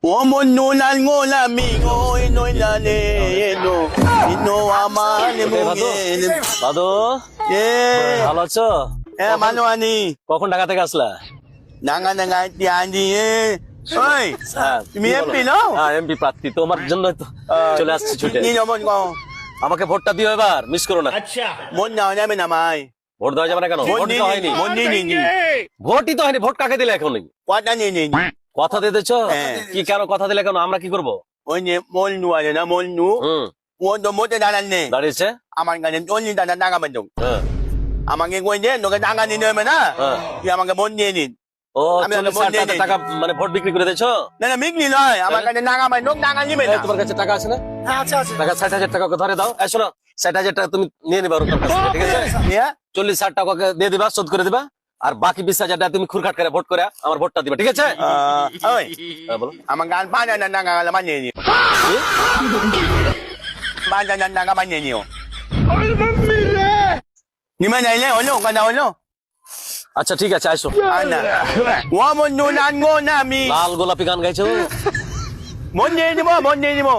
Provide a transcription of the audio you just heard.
오몬노난 고라미고 노이나네노 이노아마네 모게는 দাদু 예 ভালো আছো? 예 만화니 কখন ঢাকা থেকে আসলা? 나가나가 띠아니 어이 হ্যাঁ তুমি এমপি না? হ্যাঁ এমপি প্রার্থী, তোমার জন্য তো চলে আসছি ছুটে। 니 넘은 거 আমাকে ভোটটা দিও এবার, মিস করো না। 못 나오냐면 나마이 ভোট দেওয়া যাবে না কেন? ভোটই তো হয়নি। 뭔니니 ভোটই তো হয়নি, ভোট কাকে দিলে এখন? 과다니니 কথা দিতেছো? হ্যাঁ। কি কেন কথা দিলে কেন? আমরা কি করব? 언니 뭘 누워야나 뭘 누? হুম 원도 못 나갔네 দাঁড়িয়েছে। 아만가는 올린다 나 나가면 좀 হ্যাঁ 아만게 고인데 너가 나가니 넣으면은 হ্যাঁ। 이 아만가 못 내니 ও আমি 40,000 টাকা মানে ভোট বিক্রি করে দিয়েছো? 나는 믿니 너 아만가는 나가면 너 나가니면 এই, তোমার কাছে টাকা আছে না? আচ্ছা আচ্ছা টাকা 60,000 টাকা ওকে ধরে দাও। এই শোনো, 60,000 টাকা তুমি নিয়ে নিবা ওর কাছ থেকে, ঠিক আছে? 예? 40,000 টাকা ওকে দিয়ে দিবা, শোধ করে দিবা। আর বাকি 20,000 টাকা তুমি খুরখাট করে ভোট করে আমার ভোটটা দিবা, ঠিক আছে? 어이 হ্যাঁ, বলো। 아만가 반야나 나가라 만내니 반야나 나가 만내니요 니만 나일래 얼른 가나 얼른 আচ্ছা ঠিক আছে, আসো। 아나 와몬 눈안 고나미 লাল গোলাপি গান গাইছো। 뭔 내니 뭐